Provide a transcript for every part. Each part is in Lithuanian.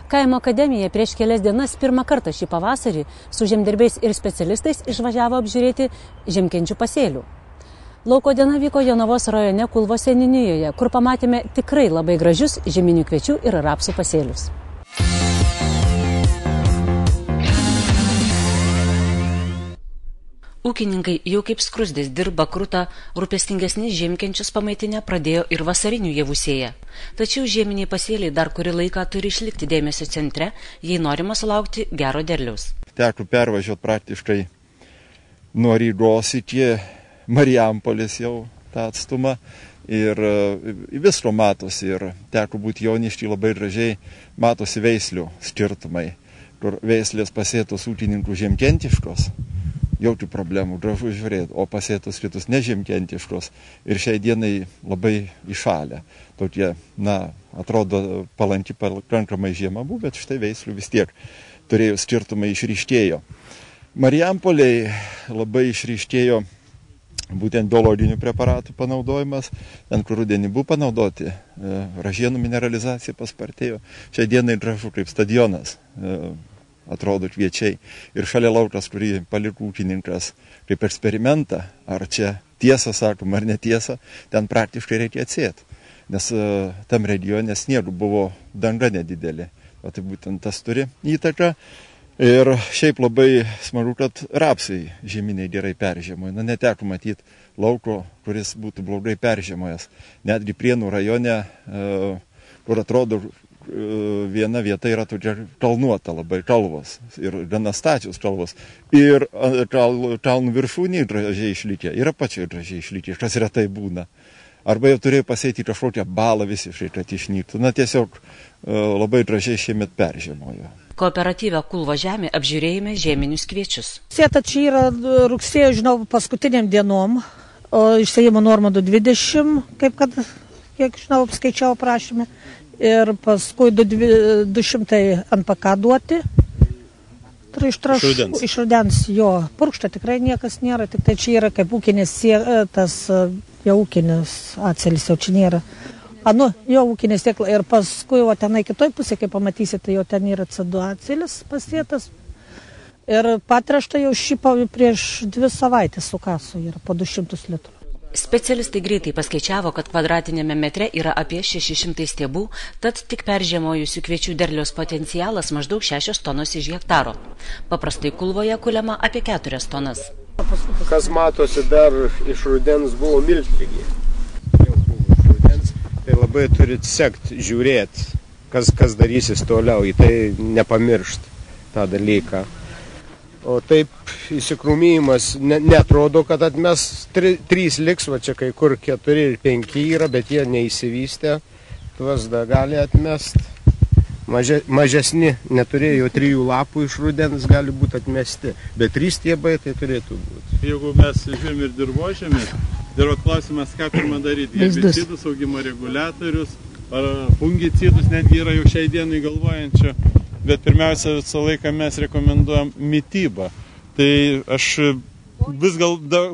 Kaimo akademija prieš kelias dienas pirmą kartą šį pavasarį su žemdirbiais ir specialistais išvažiavo apžiūrėti žiemkenčių pasėlių. Lauko diena vyko Jonavos rajone Kulvos seniūnijoje, kur pamatėme tikrai labai gražius žieminių kviečių ir rapsų pasėlius. Ūkininkai jau kaip skrusdės dirba krūtą, rūpestingesni žiemkenčius pamaitinę pradėjo ir vasarinių javų sėją. Tačiau žieminiai pasėliai dar kurį laiką turi išlikti dėmesio centre, jei norima sulaukti gero derliaus. Teko pervažiuoti praktiškai nuo Rygos iki Marijampolės jau tą atstumą ir visko matosi ir teko būti Jaunišky labai gražiai, matosi veislių skirtumai, kur veislės pasėtos ūkininkų žiemkentiškos. Jokių problemų, gražu žiūrėti, o pasėtos kitus nežemkentiškos ir šiai dienai labai įšalę. Tokie, atrodo palanki pakankamai žiema buvo, bet štai veislių vis tiek turėjo skirtumai išryškėjo. Marijampolėj labai išryškėjo būtent biologinių preparatų panaudojimas, ten kur rudenį buvo panaudoti, ražienų mineralizacija paspartėjo. Šiai dienai gražu kaip stadionas. Atrodo kviečiai. Ir šalia laukas, kurį paliko ūkininkas kaip eksperimentą, ar čia tiesa, sakom, ar netiesa, ten praktiškai reikia atsėti. Nes tam regione sniegų buvo danga nedidelė. O tai būtent tas turi įtaką. Ir šiaip labai smagu, kad rapsai žieminiai gerai peržiemoja. Neteko matyti lauko, kuris būtų blogai peržiemojas. Netgi Prienų rajone, kur atrodo viena vieta yra tokia kalnuota labai, kalvos ir gana stačios kalvos. Ir kalnų viršūniai gražiai išlikę, yra pačiai gražiai išlikę, kas retai būna. Arba jau turėjo pasėti kažkokią balą visiškai, kad išnyktų. Tiesiog labai gražiai šiemet peržiemojo. Kooperatyvę Kulvo žemė apžiūrėjome žieminius kviečius. Sėta čia yra rugsėjo, žinau, paskutiniam dienom, o išsėjimo norma 20, kiek žinau, apskaičiau prašymę. Ir paskui 200 NPK duoti. Tai iš rudens jo. Purkšto tikrai niekas nėra, tik tai čia yra kaip ūkinis, tas jau ūkinis atselis, jau čia nėra. Jo ūkinis sėkla. Ir paskui tenai kitoj pusė, kai pamatysite, jau ten yra C2 atselis pasėtas. Ir patrešta jau prieš 2 savaitės su kasu yra po 200 litrų. Specialistai greitai paskaičiavo, kad kvadratinėme metre yra apie 600 stiebų, tad tik peržiemojusių kviečių derliaus potencialas maždaug 6 tonos iš hektaro. Paprastai Kulvoje kuliama apie 4 tonas. Kas matosi dar iš rudens buvo miltligė. Jau buvo iš rudens, tai labai turit sekti, žiūrėti, kas darysis toliau, į tai nepamiršt tą dalyką. O taip įsikrūmijimas netrodo, kad atmes 3 liks, va čia kai kur 4 ir 5 yra, bet jie neįsivystė, tuos da gali atmest. Mažesni neturėjo 3 lapų iš rudens, gali būti atmesti, bet 3 stiebai tai turėtų būti. Jeigu mes žiūrėjom ir dirvožėmės, ir klausimas, ką pirmą daryti, herbicidus, augimo reguliatorius, ar fungicidus, netgi yra jau šiai dienai galvojančių. Bet pirmiausia, visą laiką mes rekomenduojam mitybą. Tai aš vis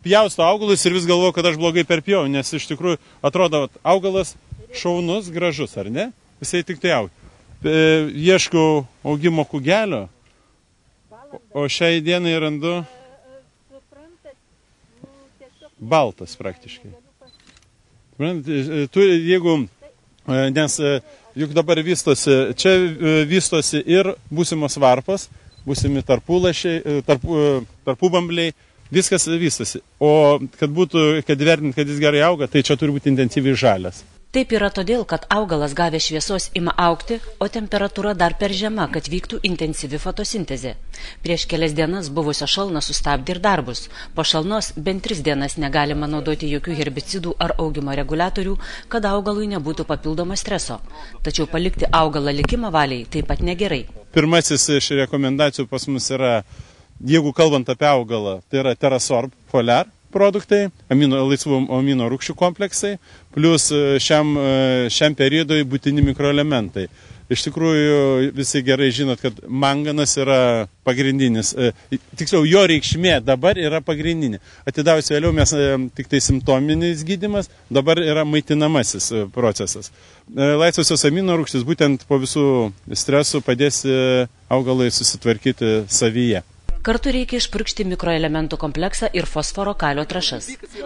pjaustu augalus ir vis galvoju, kad aš blogai perpjau, nes iš tikrųjų atrodo, augalas šaunus, gražus, ar ne? Jisai tik tai auga. Ieškau augimo kugelio, o šiai dienai randu baltas praktiškai. Jeigu, nes juk dabar čia vystosi ir būsimos varpos, būsimi tarpulašiai, tarpubambliai, viskas vystosi. O kad vertint, kad jis gerai auga, tai čia turi būti intensyviai žalias. Taip yra todėl, kad augalas gavęs šviesos ima augti, o temperatūra dar per žema, kad vyktų intensyvi fotosintezė. Prieš kelias dienas buvusio šalna sustabdė ir darbus. Po šalnos bent 3 dienas negalima naudoti jokių herbicidų ar augimo reguliatorių, kad augalui nebūtų papildomo streso. Tačiau palikti augalą likimo valiai taip pat negerai. Pirmasis iš rekomendacijų pas mus yra, jeigu kalbant apie augalą, tai yra Terasorb Foliar produktai, laisvų amino rūgščių kompleksai, plus šiam periodui būtini mikroelementai. iš tikrųjų visi gerai žinot, kad manganas yra pagrindinis, tiksliau jo reikšmė dabar yra pagrindinė. Atidavus vėliau mes tik tai simptominis gydymas, dabar yra maitinamasis procesas. Laisvosios amino rūgštys būtent po visų stresų padės augalai susitvarkyti savyje. Kartu reikia išpurkšti mikroelementų kompleksą ir fosforo kalio trąšas.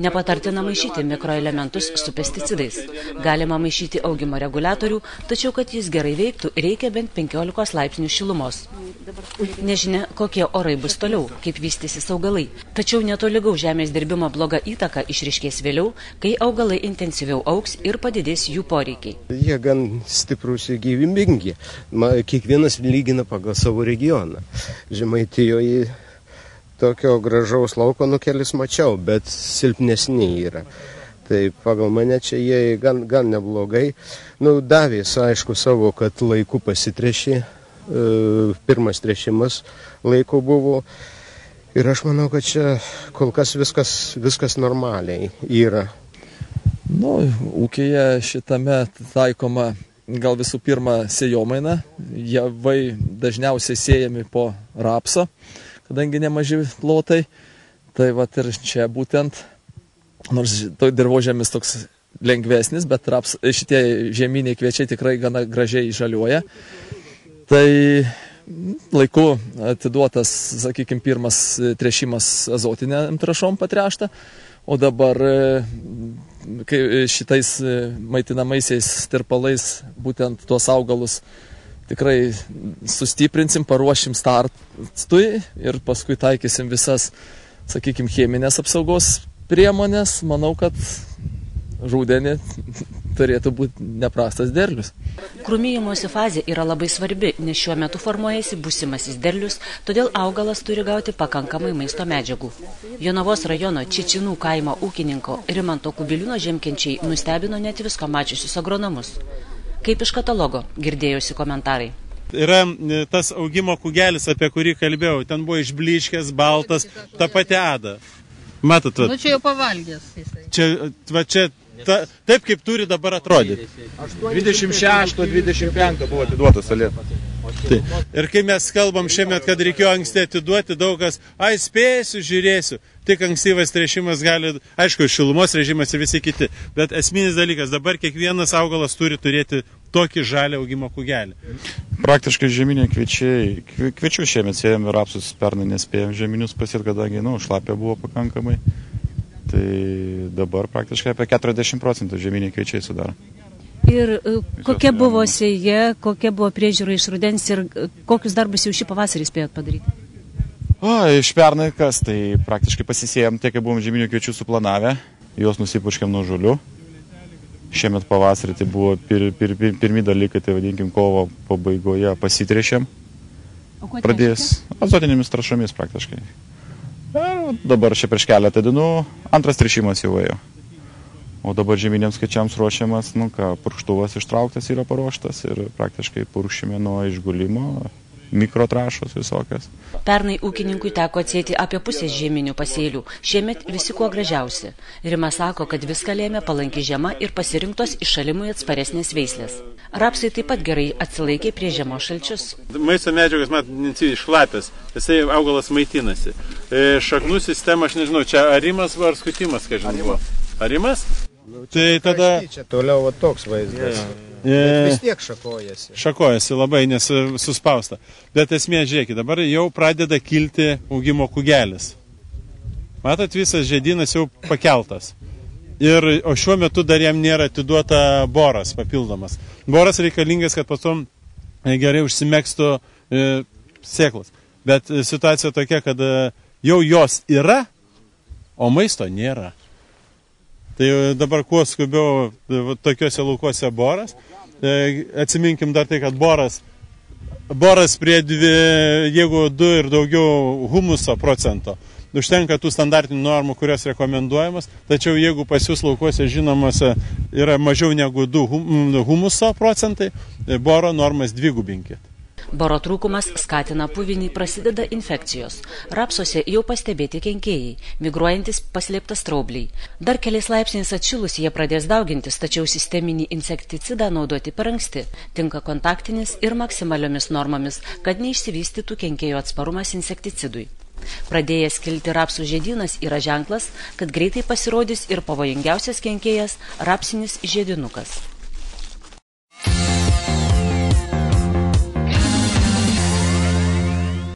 Nepatartina maišyti mikroelementus su pesticidais. Galima maišyti augimo reguliatorių, tačiau kad jis gerai veiktų, reikia bent 15 laipsnių šilumos. Nežinia, kokie orai bus toliau, kaip vystysis augalai. Tačiau netolygaus žemės dirbimo bloga įtaka išryškės vėliau, kai augalai intensyviau augs ir padidės jų poreikiai. Jie gan stiprus ir gyvybingi. Kiekvienas lygina pagal savo regioną. Žemaitijoje tokio gražaus lauko nukelis mačiau, bet silpnesni yra. Tai pagal mane čia jie gan neblogai. Davės, aišku, savo, kad laiku pasitrešė. Pirmas trešimas laiku buvo. Ir aš manau, kad čia kol kas viskas normaliai yra. Ūkyje šitame taikoma gal visų pirma sėjomaina. Javai dažniausiai sėjami po rapso, kadangi nemaži plotai. Tai ir čia būtent, nors dirvožemis toks lengvesnis, bet šitie žieminiai kviečiai tikrai gana gražiai žaliuoja. Tai laiku atiduotas, sakykime, pirmas trešimas azotiniam trąšom patręšta, o dabar šitais maitinamaisiais tirpalais būtent tuos augalus tikrai sustiprinsim, paruošim startui ir paskui taikysim visas, sakykime, cheminės apsaugos priemonės. Manau, kad rudenį turėtų būti neprastas derlius. Krūmijimosi fazė yra labai svarbi, nes šiuo metu formuojasi būsimasis derlius, todėl augalas turi gauti pakankamai maisto medžiagų. Jonavos rajono Čičinų kaimo ūkininko Rimanto Kubiliūno žemkenčiai nustebino net visko mačiusius agronomus. Kaip iš katalogo, girdėjosi komentarai. Yra tas augimo kugelis, apie kurį kalbėjau, ten buvo išblyškęs, baltas, ta pati ada. Matot, čia jau pavalgęs. Čia taip, kaip turi dabar atrodyti. 26-25 buvo atiduotas salė. Ir kai mes kalbam šiemet, kad reikėjo anksti atiduoti, daug kas, spėsiu, žiūrėsiu. Tik ankstyvas trešimas gali, aišku, šilumos režimas ir visi kiti. Bet esminis dalykas, dabar kiekvienas augalas turi turėti tokį žalią augimo kugelį. Praktiškai žieminiai kviečių šiemet sėjom ir rapsus pernai nespėjom žieminius pasiet, kadangi, šlapė buvo pakankamai. Tai dabar praktiškai apie 40% žieminiai kviečiai sudaro. Ir kokia buvo sėja, kokia buvo priežiūra iš rudens ir kokius darbus jau šį pavasarį spėjot padaryti? Iš pernai kas, tai praktiškai pasisėjom tiek, kai buvom žieminių kviečių suplanavę, juos nusipuškėm nuo žolių. Šiemet pavasarį tai buvo pirmi dalykai, tai vadinkim, kovo pabaigoje pasitrešėm. Pradės azotinėmis trąšomis praktiškai. Dabar čia prieš keletą dienų antras trešimas jau ėjo. O dabar žieminiams kviečiams ruošiamas, purkštuvas ištrauktas yra paruoštas ir praktiškai purkšime nuo išgulimo, mikrotrašos visokias. Pernai ūkininkui teko atsėti apie pusės žieminių pasėlių. Šiemet visi kuo gražiausi. Rima sako, kad viską lėmė palanki žiema ir pasirinktos iššalimui atsparesnės veislės. Rapsai taip pat gerai atsilaikė prie žiemos šalčius. Maisto medžiagas, intensyviai šlapės, jisai augalas maitinasi. Šaknų sistema, aš nežinau, čia arimas ar skutimas, ką žinau buvo. Arimas? Tai tada... Čia toliau toks vaizdas. Bet vis tiek šakojasi. Šakojasi labai, nes suspausta. Bet esmė, žiūrėkit, dabar jau pradeda kilti augimo kugelis. Matot, visas žiedynas jau pakeltas. O šiuo metu dar jam nėra atiduota boras papildomas. Boras reikalingas, kad patom gerai užsimegstų sėklas. Bet situacija tokia, kad jau jos yra, o maisto nėra. Tai dabar kuo skubiau tokiuose laukuose boras. Atsiminkim dar tai, kad boras prie jeigu 2 ir daugiau humuso procento, užtenka tų standartinių normų, kurios rekomenduojamas, tačiau jeigu pas jūs laukuose žinomose yra mažiau negu 2 humuso procentai, boro normas dvigubinkit. Boro trūkumas skatina puvinį, prasideda infekcijos. Rapsuose jau pastebėti kenkėjai, migruojantis paslėptas straubliai. Dar keliais laipsniais atšilus jie pradės daugintis, tačiau sisteminį insekticidą naudoti per anksti. Tinka kontaktinis ir maksimaliomis normomis, kad neišsivystytų kenkėjų atsparumas insekticidui. Pradėjęs kilti rapsų žiedynas yra ženklas, kad greitai pasirodys ir pavojingiausias kenkėjas – rapsinis žiedinukas.